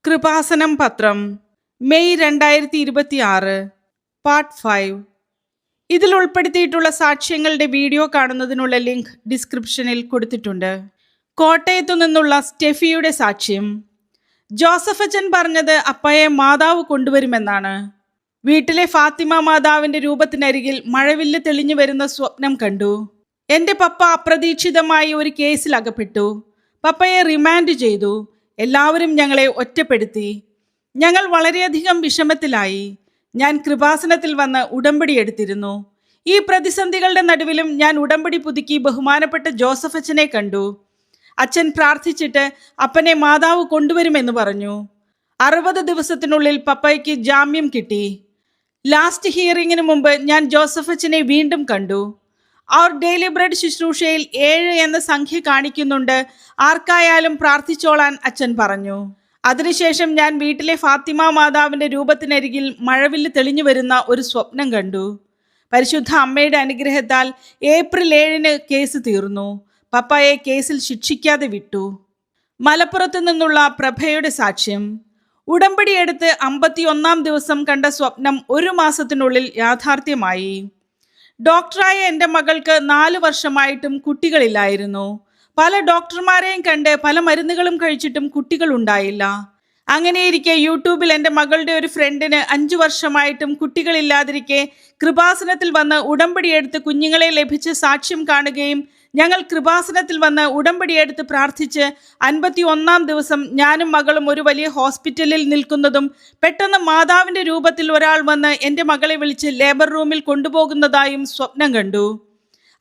കൃപാസനം പത്രം May 2026 part 5. ഇതിൽ ഉൾപ്പെടുത്തിയിട്ടുള്ള സാക്ഷ്യങ്ങളുടെ വീഡിയോ കാണുന്നതിനുള്ള ലിങ്ക് ഡിസ്ക്രിപ്ഷനിൽ കൊടുത്തിട്ടുണ്ട്. കോട്ടയത്തു നിന്നുള്ള സ്റ്റെഫിയുടെ സാക്ഷ്യം. ജോസഫ് അച്ഛൻ പറഞ്ഞത് അപ്പയെ മാതാവ് കൊണ്ടുവരുമെന്നാണ്. വീട്ടിലെ ഫാത്തിമ മാതാവിന്റെ രൂപത്തിനരികിൽ മഴവില്ല് തെളിഞ്ഞു വരുന്ന സ്വപ്നം കണ്ടു. എൻ്റെ പപ്പ അപ്രതീക്ഷിതമായി ഒരു കേസിൽ അകപ്പെട്ടു. പപ്പയെ റിമാൻഡ് ചെയ്തു. എല്ലാവരും ഞങ്ങളെ ഒറ്റപ്പെടുത്തി. ഞങ്ങൾ വളരെയധികം വിഷമത്തിലായി. ഞാൻ കൃപാസനത്തിൽ വന്ന് ഉടമ്പടി എടുത്തിരുന്നു. ഈ പ്രതിസന്ധികളുടെ നടുവിലും ഞാൻ ഉടമ്പടി പുതുക്കി ബഹുമാനപ്പെട്ട ജോസഫ് അച്ഛനെ കണ്ടു. അച്ഛൻ പ്രാർത്ഥിച്ചിട്ട് അപ്പനെ മാതാവ് കൊണ്ടുവരുമെന്ന് പറഞ്ഞു. 60 ദിവസത്തിനുള്ളിൽ പപ്പയ്ക്ക് ജാമ്യം കിട്ടി. ലാസ്റ്റ് ഹിയറിങ്ങിന് മുമ്പ് ഞാൻ ജോസഫ് അച്ഛനെ വീണ്ടും കണ്ടു. അവർ ഡെയിലി ബ്രെഡ് ശുശ്രൂഷയിൽ 7 എന്ന സംഖ്യ കാണിക്കുന്നുണ്ട്. ആർക്കായാലും പ്രാർത്ഥിച്ചോളാൻ അച്ഛൻ പറഞ്ഞു. അതിനുശേഷം ഞാൻ വീട്ടിലെ ഫാത്തിമ മാതാവിന്റെ രൂപത്തിനരികിൽ മഴവില്ല് തെളിഞ്ഞു വരുന്ന ഒരു സ്വപ്നം കണ്ടു. പരിശുദ്ധ അമ്മയുടെ അനുഗ്രഹത്താൽ ഏപ്രിൽ 7 കേസ് തീർന്നു. പപ്പയെ കേസിൽ ശിക്ഷിക്കാതെ വിട്ടു. മലപ്പുറത്ത് നിന്നുള്ള പ്രഭയുടെ സാക്ഷ്യം. ഉടമ്പടി എടുത്ത് 51-ാം ദിവസം കണ്ട സ്വപ്നം 1 മാസത്തിനുള്ളിൽ യാഥാർത്ഥ്യമായി. ഡോക്ടറായ എൻ്റെ മകൾക്ക് 4 വർഷമായിട്ടും കുട്ടികളില്ലായിരുന്നു. പല ഡോക്ടർമാരെയും കണ്ട് പല മരുന്നുകളും കഴിച്ചിട്ടും കുട്ടികൾ ഉണ്ടായില്ല. അങ്ങനെയിരിക്കെ യൂട്യൂബിൽ എൻ്റെ മകളുടെ ഒരു ഫ്രണ്ടിന് 5 വർഷമായിട്ടും കുട്ടികളില്ലാതിരിക്കെ കൃപാസനത്തിൽ വന്ന് ഉടമ്പടിയെടുത്ത് കുഞ്ഞുങ്ങളെ ലഭിച്ച സാക്ഷ്യം കാണുകയും ഞങ്ങൾ കൃപാസനത്തിൽ വന്ന് ഉടമ്പടിയെടുത്ത് പ്രാർത്ഥിച്ച് 51-ാം ദിവസം ഞാനും മകളും ഒരു വലിയ ഹോസ്പിറ്റലിൽ നിൽക്കുന്നതും പെട്ടെന്ന് മാതാവിൻ്റെ രൂപത്തിൽ ഒരാൾ വന്ന് എൻ്റെ മകളെ വിളിച്ച് ലേബർ റൂമിൽ കൊണ്ടുപോകുന്നതായും സ്വപ്നം കണ്ടു.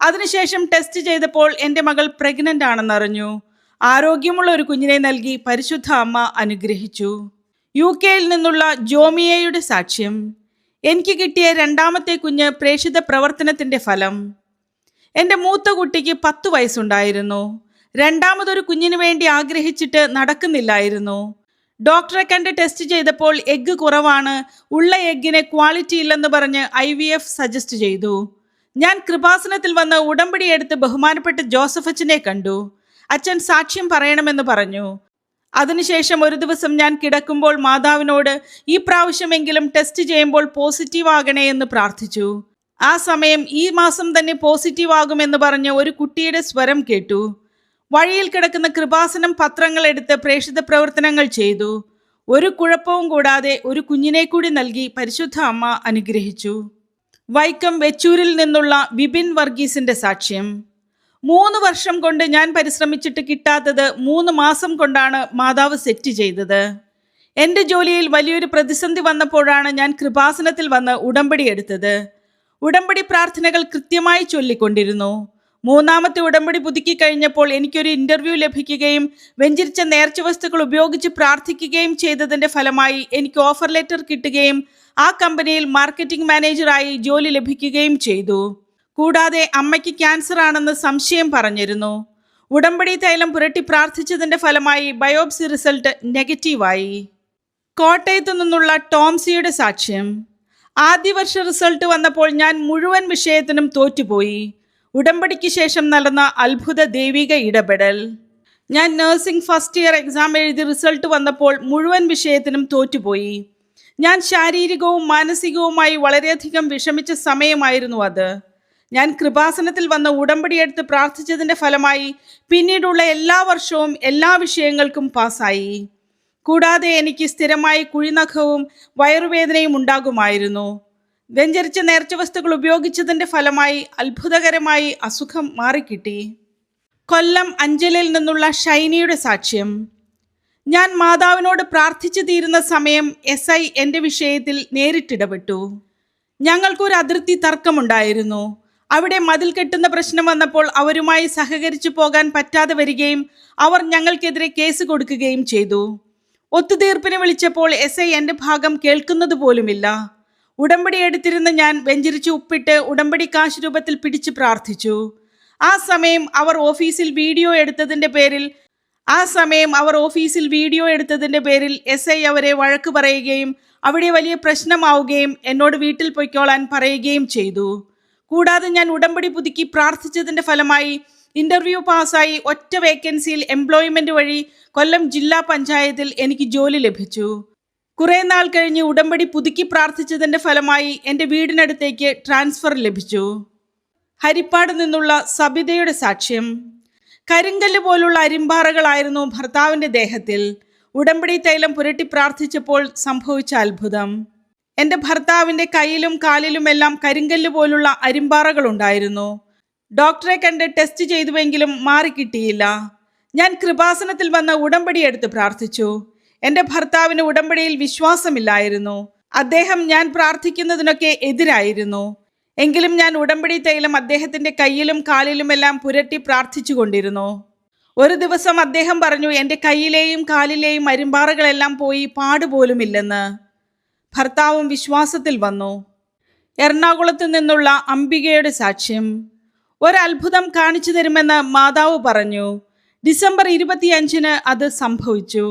അതിനുശേഷം ടെസ്റ്റ് ചെയ്തപ്പോൾ എൻ്റെ മകൾ പ്രഗ്നൻ്റ് ആണെന്നറിഞ്ഞു. ആരോഗ്യമുള്ള ഒരു കുഞ്ഞിനെ നൽകി പരിശുദ്ധ അമ്മ അനുഗ്രഹിച്ചു. UK നിന്നുള്ള ജോമിയയുടെ സാക്ഷ്യം. എനിക്ക് കിട്ടിയ 2ാമത്തെ കുഞ്ഞ് പ്രേക്ഷിത പ്രവർത്തനത്തിൻ്റെ ഫലം. എൻ്റെ മൂത്ത കുട്ടിക്ക് 10 വയസ്സുണ്ടായിരുന്നു. 2ാമതൊരു കുഞ്ഞിന് വേണ്ടി ആഗ്രഹിച്ചിട്ട് നടക്കുന്നില്ലായിരുന്നു. ഡോക്ടറെ കണ്ട് ടെസ്റ്റ് ചെയ്തപ്പോൾ എഗ്ഗ് കുറവാണ്, ഉള്ള എഗ്ഗിന് ക്വാളിറ്റി ഇല്ലെന്ന് പറഞ്ഞ് IVF സജസ്റ്റ് ചെയ്തു. ഞാൻ കൃപാസനത്തിൽ വന്ന് ഉടമ്പടി എടുത്ത് ബഹുമാനപ്പെട്ട ജോസഫ് അച്ഛനെ കണ്ടു. അച്ഛൻ സാക്ഷ്യം പറയണമെന്ന് പറഞ്ഞു. അതിനുശേഷം ഒരു ദിവസം ഞാൻ കിടക്കുമ്പോൾ മാതാവിനോട് ഈ പ്രാവശ്യമെങ്കിലും ടെസ്റ്റ് ചെയ്യുമ്പോൾ പോസിറ്റീവ് ആകണേ എന്ന് പ്രാർത്ഥിച്ചു. ആ സമയം ഈ മാസം തന്നെ പോസിറ്റീവ് ആകുമെന്ന് പറഞ്ഞ് ഒരു കുട്ടിയുടെ സ്വരം കേട്ടു. വഴിയിൽ കിടക്കുന്ന കൃപാസനം പത്രങ്ങൾ എടുത്ത് പ്രേക്ഷിത പ്രവർത്തനങ്ങൾ ചെയ്തു. ഒരു കുഴപ്പവും കൂടാതെ ഒരു കുഞ്ഞിനെ കൂടി നൽകി പരിശുദ്ധ അമ്മ അനുഗ്രഹിച്ചു. വൈക്കം വെച്ചൂരിൽ നിന്നുള്ള വിപിൻ വർഗീസിന്റെ സാക്ഷ്യം. 3 വർഷം കൊണ്ട് ഞാൻ പരിശ്രമിച്ചിട്ട് കിട്ടാത്തത് 3 മാസം കൊണ്ടാണ് മാതാവ് സെറ്റ് ചെയ്തത്. എൻ്റെ ജോലിയിൽ വലിയൊരു പ്രതിസന്ധി വന്നപ്പോഴാണ് ഞാൻ കൃപാസനത്തിൽ വന്ന് ഉടമ്പടി എടുത്തത്. ഉടമ്പടി പ്രാർത്ഥനകൾ കൃത്യമായി ചൊല്ലിക്കൊണ്ടിരുന്നു. 3ാമത്തെ ഉടമ്പടി പുതുക്കി കഴിഞ്ഞപ്പോൾ എനിക്കൊരു ഇൻ്റർവ്യൂ ലഭിക്കുകയും വെഞ്ചരിച്ച നേർച്ച വസ്തുക്കൾ ഉപയോഗിച്ച് പ്രാർത്ഥിക്കുകയും ചെയ്തതിൻ്റെ ഫലമായി എനിക്ക് ഓഫർ ലെറ്റർ കിട്ടുകയും ആ കമ്പനിയിൽ മാർക്കറ്റിംഗ് മാനേജറായി ജോലി ലഭിക്കുകയും ചെയ്തു. കൂടാതെ അമ്മയ്ക്ക് ക്യാൻസർ ആണെന്ന് സംശയം പറഞ്ഞിരുന്നു. ഉടമ്പടി തൈലം പുരട്ടി പ്രാർത്ഥിച്ചതിൻ്റെ ഫലമായി ബയോപ്സി റിസൾട്ട് നെഗറ്റീവായി. കോട്ടയത്തു നിന്നുള്ള ടോംസിയുടെ സാക്ഷ്യം. ആദ്യ വർഷ റിസൾട്ട് വന്നപ്പോൾ ഞാൻ മുഴുവൻ വിഷയത്തിനും തോറ്റുപോയി. ഉടമ്പടിക്ക് ശേഷം നടന്ന അത്ഭുത ദൈവിക ഇടപെടൽ. ഞാൻ നഴ്സിംഗ് ഫസ്റ്റ് ഇയർ എക്സാം എഴുതി റിസൾട്ട് വന്നപ്പോൾ മുഴുവൻ വിഷയത്തിനും തോറ്റുപോയി. ഞാൻ ശാരീരികവും മാനസികവുമായി വളരെയധികം വിഷമിച്ച സമയമായിരുന്നു അത്. ഞാൻ കൃപാസനത്തിൽ വന്ന് ഉടമ്പടിയെടുത്ത് പ്രാർത്ഥിച്ചതിൻ്റെ ഫലമായി പിന്നീടുള്ള എല്ലാ വർഷവും എല്ലാ വിഷയങ്ങൾക്കും പാസ്സായി. കൂടാതെ എനിക്ക് സ്ഥിരമായി കുഴിനഖവും വയറുവേദനയും ഉണ്ടാകുമായിരുന്നു. വെഞ്ചരിച്ച നേർച്ച വസ്തുക്കൾ ഉപയോഗിച്ചതിൻ്റെ ഫലമായി അത്ഭുതകരമായി അസുഖം മാറിക്കിട്ടി. കൊല്ലം അഞ്ചലിൽ നിന്നുള്ള ഷൈനിയുടെ സാക്ഷ്യം. ഞാൻ മാതാവിനോട് പ്രാർത്ഥിച്ചു തീരുന്ന സമയം SI എൻ്റെ വിഷയത്തിൽ നേരിട്ടിടപെട്ടു. ഞങ്ങൾക്കൊരു അതിർത്തി തർക്കമുണ്ടായിരുന്നു. അവിടെ മതിൽ കെട്ടുന്ന പ്രശ്നം വന്നപ്പോൾ അവരുമായി സഹകരിച്ചു പോകാൻ പറ്റാതെ വരികയും അവർ ഞങ്ങൾക്കെതിരെ കേസ് കൊടുക്കുകയും ചെയ്തു. ഒത്തുതീർപ്പിന് വിളിച്ചപ്പോൾ SI എൻ്റെ ഭാഗം കേൾക്കുന്നത് പോലുമില്ല. ഉടമ്പടി എടുത്തിരുന്ന ഞാൻ വെഞ്ചരിച്ച് ഉപ്പിട്ട് ഉടമ്പടി കാശ് രൂപത്തിൽ പിടിച്ച് പ്രാർത്ഥിച്ചു. ആ സമയം അവർ ഓഫീസിൽ വീഡിയോ എടുത്തതിൻ്റെ പേരിൽ SI അവരെ വഴക്ക് പറയുകയും അവിടെ വലിയ പ്രശ്നമാവുകയും എന്നോട് വീട്ടിൽ പൊയ്ക്കോളാൻ പറയുകയും ചെയ്തു. കൂടാതെ ഞാൻ ഉടമ്പടി പുതുക്കി പ്രാർത്ഥിച്ചതിൻ്റെ ഫലമായി ഇന്റർവ്യൂ പാസ്സായി ഒറ്റ വേക്കൻസിയിൽ എംപ്ലോയ്മെന്റ് വഴി കൊല്ലം ജില്ലാ പഞ്ചായത്തിൽ എനിക്ക് ജോലി ലഭിച്ചു. കുറെ നാൾ കഴിഞ്ഞ് ഉടമ്പടി പുതുക്കി പ്രാർത്ഥിച്ചതിന്റെ ഫലമായി എൻ്റെ വീടിനടുത്തേക്ക് ട്രാൻസ്ഫർ ലഭിച്ചു. ഹരിപ്പാട് നിന്നുള്ള സബിതയുടെ സാക്ഷ്യം. കരിങ്കല്ല് പോലുള്ള അരിമ്പാറകളായിരുന്നു ഭർത്താവിൻ്റെ ദേഹത്തിൽ. ഉടമ്പടി തൈലം പുരട്ടി പ്രാർത്ഥിച്ചപ്പോൾ സംഭവിച്ച അത്ഭുതം. എൻ്റെ ഭർത്താവിൻ്റെ കയ്യിലും കാലിലുമെല്ലാം കരിങ്കല്ല് പോലുള്ള അരിമ്പാറകളുണ്ടായിരുന്നു. ഡോക്ടറെ കണ്ട് ടെസ്റ്റ് ചെയ്തുവെങ്കിലും മാറിക്കിട്ടിയില്ല. ഞാൻ കൃപാസനത്തിൽ വന്ന് ഉടമ്പടി എടുത്ത് പ്രാർത്ഥിച്ചു. എൻ്റെ ഭർത്താവിന് ഉടമ്പടിയിൽ വിശ്വാസമില്ലായിരുന്നു. അദ്ദേഹം ഞാൻ പ്രാർത്ഥിക്കുന്നതിനൊക്കെ എതിരായിരുന്നു. എങ്കിലും ഞാൻ ഉടമ്പടി തൈലം അദ്ദേഹത്തിൻ്റെ കയ്യിലും കാലിലുമെല്ലാം പുരട്ടി പ്രാർത്ഥിച്ചു കൊണ്ടിരുന്നു. ഒരു ദിവസം അദ്ദേഹം പറഞ്ഞു, എൻ്റെ കയ്യിലെയും കാലിലെയും അരിമ്പാറകളെല്ലാം പോയി പാടുപോലുമില്ലെന്ന്. ഭർത്താവും വിശ്വാസത്തിൽ വന്നു. എറണാകുളത്ത് നിന്നുള്ള അംബികയുടെ സാക്ഷ്യം. ഒരത്ഭുതം കാണിച്ചു തരുമെന്ന് മാതാവ് പറഞ്ഞു. ഡിസംബർ 25 അത് സംഭവിച്ചു.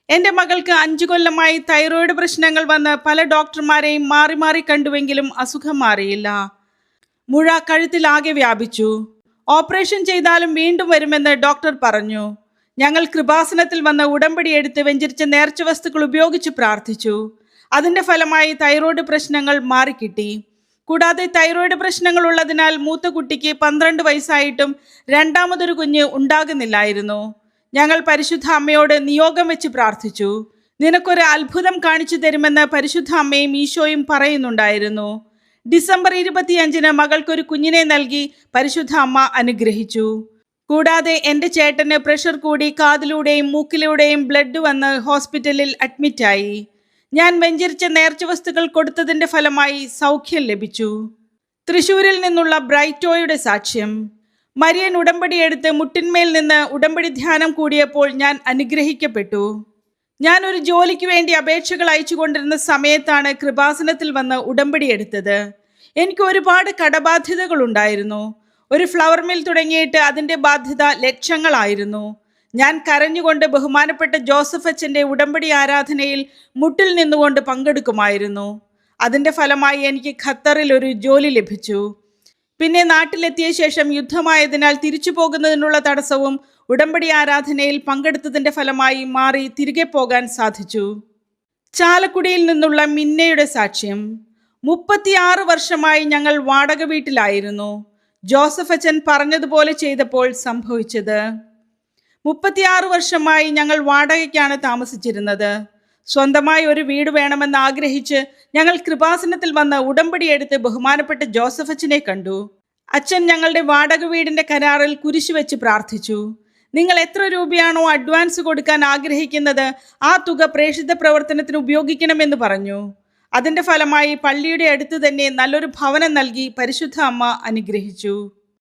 എൻ്റെ മകൾക്ക് 5 കൊല്ലമായി തൈറോയിഡ് പ്രശ്നങ്ങൾ വന്ന് പല ഡോക്ടർമാരെയും മാറി മാറി കണ്ടുവെങ്കിലും അസുഖം മാറിയില്ല. മുഴ കഴുത്തിലാകെ വ്യാപിച്ചു. ഓപ്പറേഷൻ ചെയ്താലും വീണ്ടും വരുമെന്ന് ഡോക്ടർ പറഞ്ഞു. ഞങ്ങൾ കൃപാസനത്തിൽ വന്ന് ഉടമ്പടി എടുത്ത് വെഞ്ചരിച്ച നേർച്ച വസ്തുക്കൾ ഉപയോഗിച്ച് പ്രാർത്ഥിച്ചു. അതിൻ്റെ ഫലമായി തൈറോയിഡ് പ്രശ്നങ്ങൾ മാറിക്കിട്ടി. കൂടാതെ തൈറോയിഡ് പ്രശ്നങ്ങൾ ഉള്ളതിനാൽ മൂത്ത കുട്ടിക്ക് 12 വയസ്സായിട്ടും രണ്ടാമതൊരു കുഞ്ഞ് ഉണ്ടാകുന്നില്ലായിരുന്നു. ഞങ്ങൾ പരിശുദ്ധ അമ്മയോട് നിയോഗം വെച്ച് പ്രാർത്ഥിച്ചു. നിനക്കൊരു അത്ഭുതം കാണിച്ചു തരുമെന്ന് പരിശുദ്ധ അമ്മയും ഈശോയും പറയുന്നുണ്ടായിരുന്നു. ഡിസംബർ 25 മകൾക്കൊരു കുഞ്ഞിനെ നൽകി പരിശുദ്ധ അമ്മ അനുഗ്രഹിച്ചു. കൂടാതെ എൻ്റെ ചേട്ടന് പ്രഷർ കൂടി കാതിലൂടെയും മൂക്കിലൂടെയും ബ്ലഡ് വന്ന് ഹോസ്പിറ്റലിൽ അഡ്മിറ്റായി. ഞാൻ വെഞ്ചരിച്ച നേർച്ച വസ്തുക്കൾ കൊടുത്തതിൻ്റെ ഫലമായി സൗഖ്യം ലഭിച്ചു. തൃശ്ശൂരിൽ നിന്നുള്ള ബ്രൈറ്റോയുടെ സാക്ഷ്യം. മരിയൻ ഉടമ്പടി എടുത്ത് മുട്ടിന്മേൽ നിന്ന് ഉടമ്പടി ധ്യാനം കൂടിയപ്പോൾ ഞാൻ അനുഗ്രഹിക്കപ്പെട്ടു. ഞാൻ ഒരു ജോലിക്ക് വേണ്ടി അപേക്ഷകൾ അയച്ചു കൊണ്ടിരുന്ന സമയത്താണ് കൃപാസനത്തിൽ വന്ന് ഉടമ്പടി എടുത്തത്. എനിക്ക് ഒരുപാട് കടബാധ്യതകൾ ഉണ്ടായിരുന്നു. ഒരു ഫ്ലവർ മിൽ തുടങ്ങിയിട്ട് അതിൻ്റെ ബാധ്യത ലക്ഷങ്ങളായിരുന്നു. ഞാൻ കരഞ്ഞുകൊണ്ട് ബഹുമാനപ്പെട്ട ജോസഫ് അച്ഛൻ്റെ ഉടമ്പടി ആരാധനയിൽ മുട്ടിൽ നിന്നുകൊണ്ട് പങ്കെടുക്കുമായിരുന്നു. അതിൻ്റെ ഫലമായി എനിക്ക് ഖത്തറിൽ ഒരു ജോലി ലഭിച്ചു. പിന്നെ നാട്ടിലെത്തിയ ശേഷം യുദ്ധമായതിനാൽ തിരിച്ചു പോകുന്നതിനുള്ള തടസ്സവും ഉടമ്പടി ആരാധനയിൽ പങ്കെടുത്തതിൻ്റെ ഫലമായി മാറി തിരികെ പോകാൻ സാധിച്ചു. ചാലക്കുടിയിൽ നിന്നുള്ള മിന്നയുടെ സാക്ഷ്യം. 36 വർഷമായി ഞങ്ങൾ വാടക വീട്ടിലായിരുന്നു. ജോസഫ് അച്ഛൻ പറഞ്ഞതുപോലെ ചെയ്തപ്പോൾ സംഭവിച്ചത്. 36 വർഷമായി ഞങ്ങൾ വാടകയ്ക്കാണ് താമസിച്ചിരുന്നത്. സ്വന്തമായി ഒരു വീട് വേണമെന്ന് ആഗ്രഹിച്ച് ഞങ്ങൾ കൃപാസനത്തിൽ വന്ന് ഉടമ്പടി എടുത്ത് ബഹുമാനപ്പെട്ട ജോസഫ് അച്ഛനെ കണ്ടു. അച്ഛൻ ഞങ്ങളുടെ വാടക വീടിൻ്റെ കരാറിൽ കുരിശ് വെച്ച് പ്രാർത്ഥിച്ചു. നിങ്ങൾ എത്ര രൂപയാണോ അഡ്വാൻസ് കൊടുക്കാൻ ആഗ്രഹിക്കുന്നത് ആ തുക പ്രേക്ഷിത പ്രവർത്തനത്തിന് ഉപയോഗിക്കണമെന്ന് പറഞ്ഞു. അതിൻ്റെ ഫലമായി പള്ളിയുടെ അടുത്ത് തന്നെ നല്ലൊരു ഭവനം നൽകി പരിശുദ്ധ അമ്മ അനുഗ്രഹിച്ചു.